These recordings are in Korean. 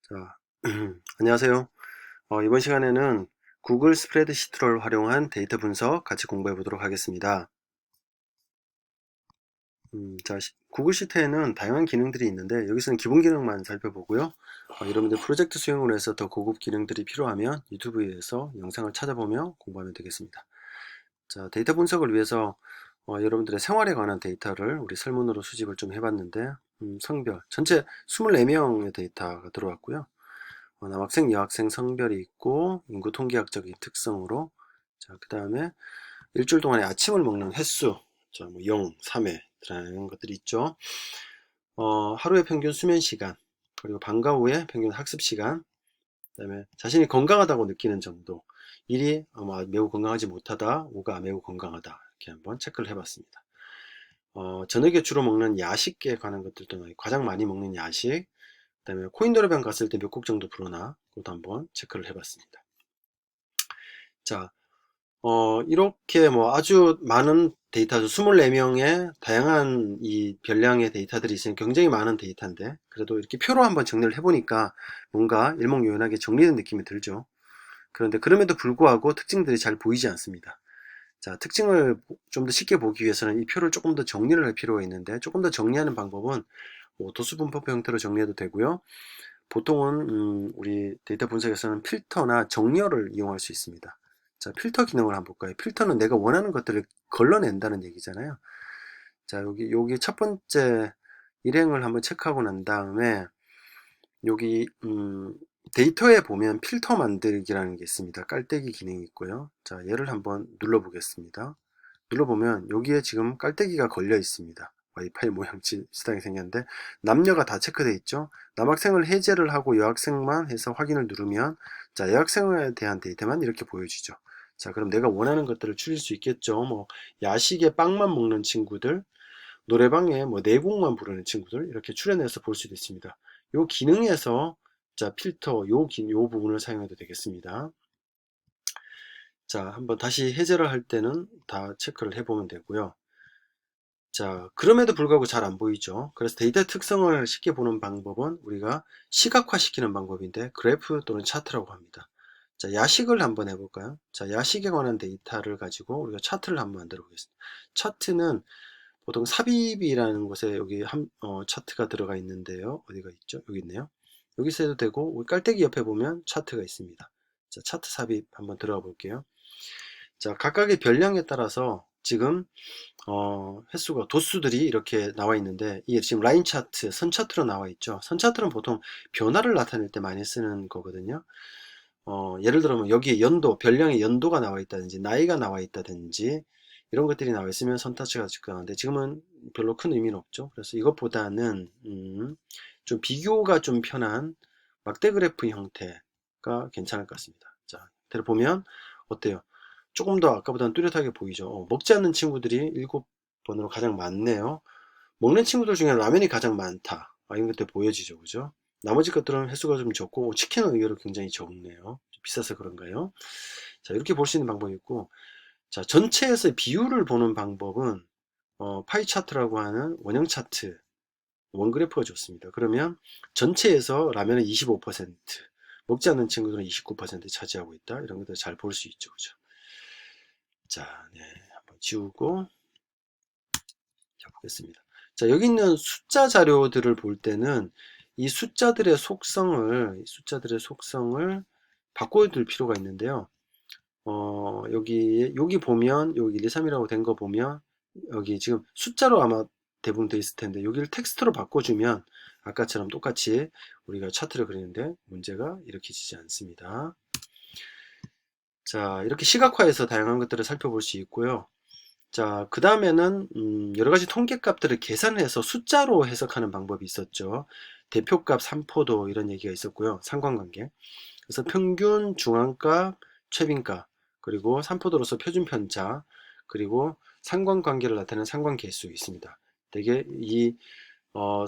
자, 안녕하세요. 이번 시간에는 구글 스프레드시트를 활용한 데이터 분석 같이 공부해 보도록 하겠습니다. 구글 시트에는 다양한 기능들이 있는데 여기서는 기본 기능만 살펴보고요. 여러분들 프로젝트 수행으로 해서 더 고급 기능들이 필요하면 유튜브에서 영상을 찾아보며 공부하면 되겠습니다. 자, 데이터 분석을 위해서 여러분들의 생활에 관한 데이터를 우리 설문으로 수집을 좀 해봤는데 성별, 전체 24명의 데이터가 들어왔고요. 남학생, 여학생 성별이 있고 인구 통계학적인 특성으로 자, 그 다음에 일주일 동안에 아침을 먹는 횟수 자, 뭐 0, 3회 이런 것들이 있죠. 하루의 평균 수면 시간 그리고 방과 후에 평균 학습 시간 그 다음에 자신이 건강하다고 느끼는 정도 1이 매우 건강하지 못하다 5가 매우 건강하다 이렇게 한번 체크를 해봤습니다. 저녁에 주로 먹는 야식에 관한 것들도 가장 많이 먹는 야식 그 다음에 코인 노래방 갔을 때 몇 곡 정도 부르나 그것도 한번 체크를 해봤습니다. 자, 이렇게 뭐 아주 많은 데이터, 24명의 다양한 이 별량의 데이터들이 있으니 굉장히 많은 데이터인데, 그래도 이렇게 표로 한번 정리를 해보니까 뭔가 일목요연하게 정리된 느낌이 들죠. 그런데 그럼에도 불구하고 특징들이 잘 보이지 않습니다. 자, 특징을 좀 더 쉽게 보기 위해서는 이 표를 조금 더 정리를 할 필요가 있는데, 조금 더 정리하는 방법은 뭐 도수분법 형태로 정리해도 되고요. 보통은 우리 데이터 분석에서는 필터나 정렬을 이용할 수 있습니다. 자, 필터 기능을 한번 볼까요? 필터는 내가 원하는 것들을 걸러낸다는 얘기잖아요. 자, 여기 첫 번째 일행을 한번 체크하고 난 다음에 여기 데이터에 보면 필터 만들기라는 게 있습니다. 깔때기 기능이 있고요. 자, 얘를 한번 눌러보겠습니다. 눌러보면 여기에 지금 깔때기가 걸려 있습니다. 와이파이 모양 비슷하게 생겼는데 남녀가 다 체크되어 있죠. 남학생을 해제를 하고 여학생만 해서 확인을 누르면 자, 여학생에 대한 데이터만 이렇게 보여지죠. 자, 그럼 내가 원하는 것들을 추릴 수 있겠죠. 뭐 야식에 빵만 먹는 친구들, 노래방에 뭐 네 곡만 부르는 친구들 이렇게 추려내서 볼 수도 있습니다. 요 기능에서 자, 필터 요 부분을 사용해도 되겠습니다. 자, 한번 다시 해제를 할 때는 다 체크를 해보면 되고요. 자, 그럼에도 불구하고 잘 안 보이죠. 그래서 데이터 특성을 쉽게 보는 방법은 우리가 시각화 시키는 방법인데 그래프 또는 차트라고 합니다. 자, 야식을 한번 해볼까요? 자, 야식에 관한 데이터를 가지고 우리가 차트를 한번 만들어 보겠습니다. 차트는 보통 삽입이라는 곳에 여기 차트가 들어가 있는데요. 어디가 있죠? 여기 있네요. 여기서 해도 되고 우리 깔때기 옆에 보면 차트가 있습니다. 자, 차트 삽입 한번 들어가 볼게요. 자, 각각의 별량에 따라서 지금 횟수가 도수들이 이렇게 나와 있는데 이게 지금 라인 차트, 선 차트로 나와 있죠. 선 차트는 보통 변화를 나타낼 때 많이 쓰는 거거든요. 예를 들면 여기에 연도, 별량의 연도가 나와 있다든지 나이가 나와 있다든지 이런 것들이 나와 있으면 선 차트가 적당한데 지금은 별로 큰 의미는 없죠. 그래서 이것보다는 좀 비교가 좀 편한 막대 그래프 형태가 괜찮을 것 같습니다. 자, 대로 보면 어때요? 조금 더 아까보다는 뚜렷하게 보이죠. 먹지 않는 친구들이 7번으로 가장 많네요. 먹는 친구들 중에 라면이 가장 많다. 이런 것들 보여지죠. 그죠? 나머지 것들은 횟수가 좀 적고 치킨은 의외로 굉장히 적네요. 좀 비싸서 그런가요? 자, 이렇게 볼 수 있는 방법이 있고 자, 전체에서 비율을 보는 방법은 파이 차트라고 하는 원형 차트 원그래프가 좋습니다. 그러면 전체에서 라면은 25%, 먹지 않는 친구들은 29% 차지하고 있다. 이런 것들 잘 볼 수 있죠. 그죠? 자, 네, 한번 지우고 자, 보겠습니다. 자, 여기 있는 숫자 자료들을 볼 때는 이 숫자들의 속성을 바꿔둘 필요가 있는데요. 여기 보면, 여기 1, 2, 3이라고 된 거 보면, 여기 지금 숫자로 아마 대부분 돼 있을 텐데, 여기를 텍스트로 바꿔주면, 아까처럼 똑같이 우리가 차트를 그리는데 문제가 일으키지 않습니다. 자, 이렇게 시각화해서 다양한 것들을 살펴볼 수 있고요. 자, 그 다음에는 여러 가지 통계값들을 계산해서 숫자로 해석하는 방법이 있었죠. 대표값, 산포도 이런 얘기가 있었고요. 상관관계. 그래서 평균, 중앙값, 최빈값, 그리고 산포도로서 표준 편차, 그리고 상관관계를 나타내는 상관계수 있습니다. 되게 이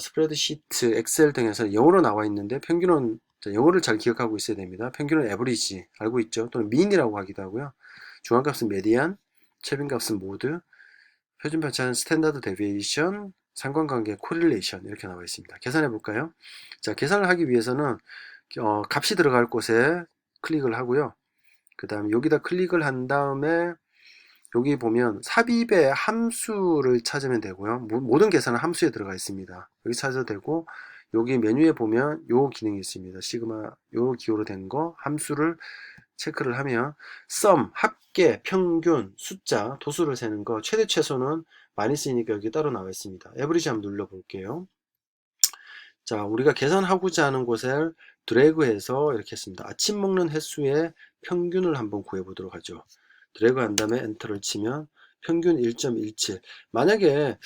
스프레드시트, 엑셀 등에서 영어로 나와 있는데 평균은 영어를 잘 기억하고 있어야 됩니다. 평균은 에버리지 알고 있죠. 또는 민이라고 하기도 하고요. 중앙값은 메디안, 최빈값은 모드, 표준 편차는 스탠다드 데비에이션, 상관관계 코릴레이션 이렇게 나와 있습니다. 계산해 볼까요? 자, 계산을 하기 위해서는 값이 들어갈 곳에 클릭을 하고요. 그 다음에 여기다 클릭을 한 다음에 여기 보면 삽입의 함수를 찾으면 되고요. 모든 계산은 함수에 들어가 있습니다. 여기 찾아도 되고, 여기 메뉴에 보면 요 기능이 있습니다. 시그마 요 기호로 된 거 함수를 체크를 하면 sum, 합계, 평균, 숫자, 도수를 세는 거 최대 최소는 많이 쓰이니까 여기 따로 나와 있습니다. 에브리지 한번 눌러 볼게요. 자, 우리가 계산하고자 하는 곳을 드래그해서 이렇게 했습니다. 아침 먹는 횟수의 평균을 한번 구해 보도록 하죠. 드래그 한 다음에 엔터를 치면 평균 1.17. 만약에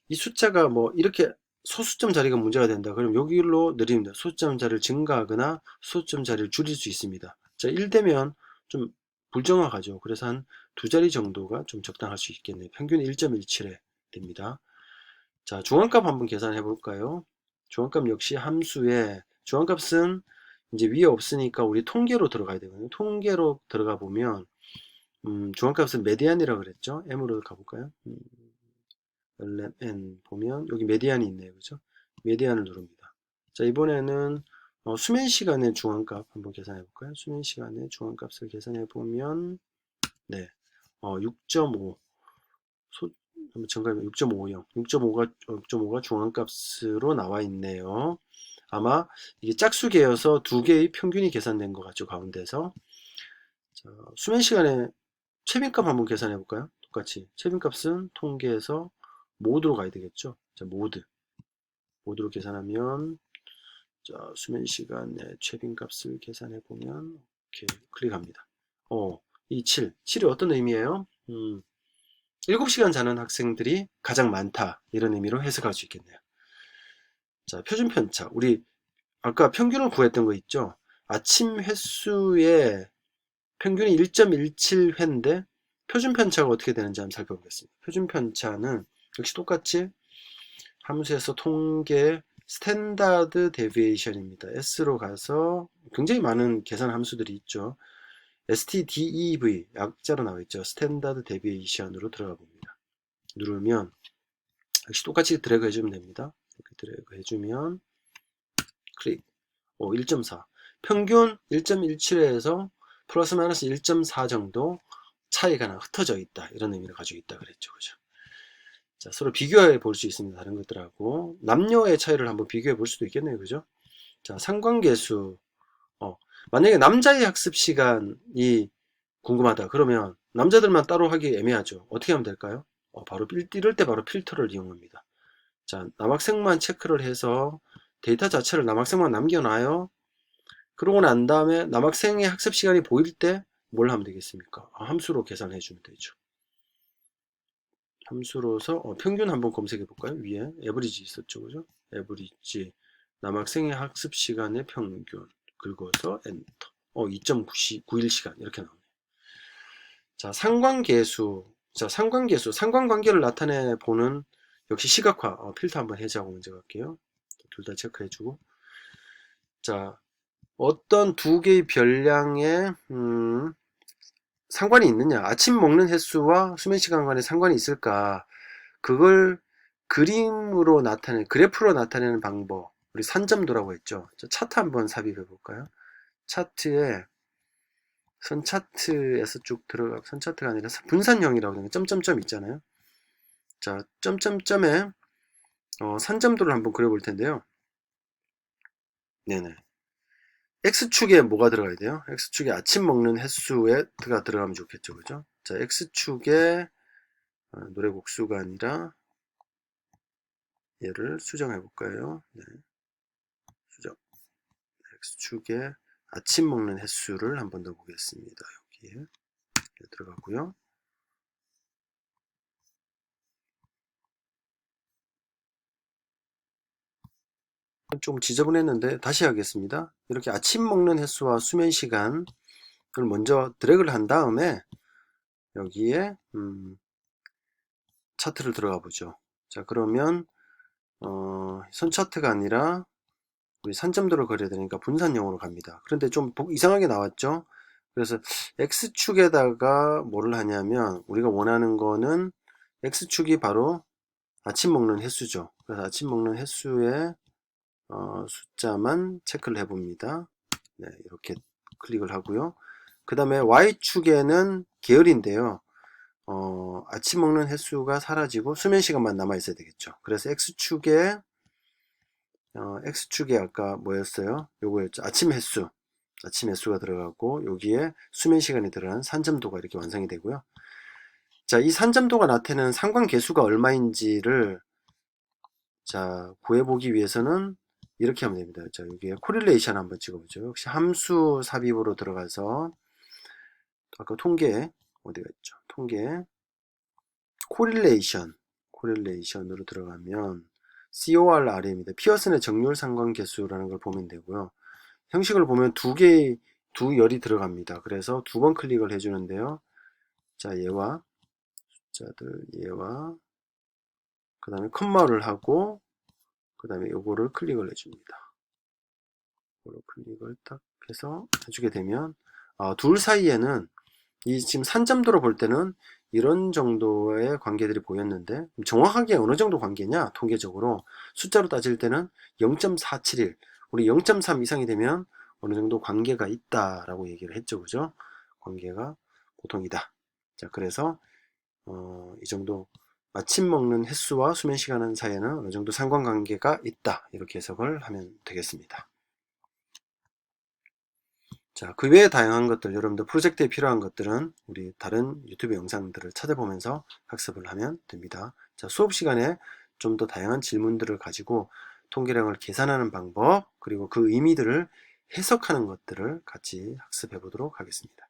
이 숫자가 뭐 이렇게 소수점 자리가 문제가 된다. 그럼 여기로 내립니다. 소수점 자리를 증가하거나 소수점 자리를 줄일 수 있습니다. 자, 1 되면 좀 불정확하죠. 그래서 한 두 자리 정도가 좀 적당할 수 있겠네요. 평균 1.17에 됩니다. 자, 중앙값 한번 계산해 볼까요? 중앙값 역시 함수에 중앙값은 이제 위에 없으니까 우리 통계로 들어가야 되거든요. 통계로 들어가 보면 중앙값은 메디안이라고 그랬죠. M으로 가볼까요? LN 보면 여기 메디안이 있네요. 그죠? 메디안을 누릅니다. 자, 이번에는 수면 시간의 중앙값 한번 계산해 볼까요? 수면 시간의 중앙값을 계산해 보면 네, 6.5 한번 정가면 6.50 6.5가 중앙값으로 나와 있네요. 아마 이게 짝수계여서 두 개의 평균이 계산된 것 같죠, 가운데서. 자, 수면 시간에 최빈값 한번 계산해 볼까요? 똑같이 최빈값은 통계에서 모드로 가야 되겠죠. 자, 모드로 계산하면 자, 수면 시간의 최빈값을 계산해 보면 이렇게 클릭합니다. 이 7이 어떤 의미예요? 7시간 자는 학생들이 가장 많다, 이런 의미로 해석할 수 있겠네요. 자, 표준 편차. 우리 아까 평균을 구했던 거 있죠? 아침 횟수의 평균이 1.17회인데 표준 편차가 어떻게 되는지 한번 살펴보겠습니다. 표준 편차는 역시 똑같이 함수에서 통계 스탠다드 데비에이션입니다. S로 가서 굉장히 많은 계산 함수들이 있죠. STDEV 약자로 나와 있죠. 스탠다드 데비에이션으로 들어가 봅니다. 누르면 역시 똑같이 드래그 해주면 됩니다. 이렇게 드래그 해주면 클릭. 1.4 평균 1.17에서 플러스 마이너스 1.4 정도 차이가 흩어져 있다, 이런 의미를 가지고 있다 그랬죠. 그죠? 자, 서로 비교해 볼 수 있습니다. 다른 것들하고 남녀의 차이를 한번 비교해 볼 수도 있겠네요. 그죠? 자, 상관계수. 만약에 남자의 학습 시간이 궁금하다 그러면 남자들만 따로 하기 애매하죠. 어떻게 하면 될까요? 바로 이럴 때 바로 필터를 이용합니다. 자, 남학생만 체크를 해서 데이터 자체를 남학생만 남겨놔요. 그러고 난 다음에 남학생의 학습 시간이 보일 때 뭘 하면 되겠습니까? 함수로 계산해 주면 되죠. 함수로서 평균 한번 검색해 볼까요? 위에 에버리지 있었죠, 그죠? 에버리지 남학생의 학습 시간의 평균 긁어서 엔터. 2.91시간 이렇게 나오네요. 자, 상관계수. 자, 상관관계를 나타내 보는 역시 시각화 필터 한번 해제하고 먼저 갈게요. 둘 다 체크해 주고. 자, 어떤 두 개의 별량의 상관이 있느냐, 아침 먹는 횟수와 수면 시간 간에 상관이 있을까, 그걸 그림으로 그래프로 나타내는 방법, 우리 산점도라고 했죠. 차트 한번 삽입해 볼까요? 차트에 선차트에서 쭉 들어가, 선차트가 아니라 분산형이라고 하는 점점점 있잖아요. 자, 점점점에 산점도를 한번 그려볼 텐데요. 네네. X축에 뭐가 들어가야 돼요? X축에 아침 먹는 횟수가 들어가면 좋겠죠. 그죠? 자, X축에 노래곡수가 아니라 얘를 수정해 볼까요? 네. 수정. X축에 아침 먹는 횟수를 한번 더 보겠습니다. 여기에 들어가고요. 좀 지저분했는데 다시 하겠습니다. 이렇게 아침 먹는 횟수와 수면 시간을 먼저 드래그를 한 다음에 여기에 차트를 들어가 보죠. 자, 그러면 선 차트가 아니라 우리 산점도를 그려야 되니까 분산형으로 갑니다. 그런데 좀 이상하게 나왔죠. 그래서 X축에다가 뭐를 하냐면 우리가 원하는 거는 X축이 바로 아침 먹는 횟수죠. 그래서 아침 먹는 횟수의 숫자만 체크를 해봅니다. 네, 이렇게 클릭을 하고요. 그 다음에 Y축에는 계열인데요. 아침 먹는 횟수가 사라지고 수면 시간만 남아 있어야 되겠죠. 그래서 X축에 아까 뭐였어요? 요거였죠. 아침 횟수가 들어가고 여기에 수면 시간이 들어간 산점도가 이렇게 완성이 되고요. 자, 이 산점도가 나타내는 상관계수가 얼마인지를 자, 구해보기 위해서는 이렇게 하면 됩니다. 자, 여기에 코릴레이션 한번 찍어보죠. 역시 함수 삽입으로 들어가서 아까 통계 어디가 있죠? 통계 코릴레이션으로 들어가면 CORR입니다. 피어슨의 정률 상관계수라는 걸 보면 되고요. 형식을 보면 두 열이 들어갑니다. 그래서 두 번 클릭을 해주는데요. 자, 얘와 숫자들 얘와 그 다음에 컴마를 하고 그 다음에 요거를 클릭을 해줍니다. 요거를 클릭을 딱 해서 해주게 되면 둘 사이에는 이 지금 산점도로 볼 때는 이런 정도의 관계들이 보였는데 정확하게 어느 정도 관계냐 통계적으로 숫자로 따질 때는 0.471 우리 0.3 이상이 되면 어느 정도 관계가 있다라고 얘기를 했죠. 그죠? 관계가 보통이다. 자, 그래서 이 정도 아침 먹는 횟수와 수면 시간 사이에는 어느 정도 상관관계가 있다. 이렇게 해석을 하면 되겠습니다. 자, 그 외에 다양한 것들, 여러분들 프로젝트에 필요한 것들은 우리 다른 유튜브 영상들을 찾아보면서 학습을 하면 됩니다. 자, 수업 시간에 좀 더 다양한 질문들을 가지고 통계량을 계산하는 방법, 그리고 그 의미들을 해석하는 것들을 같이 학습해 보도록 하겠습니다.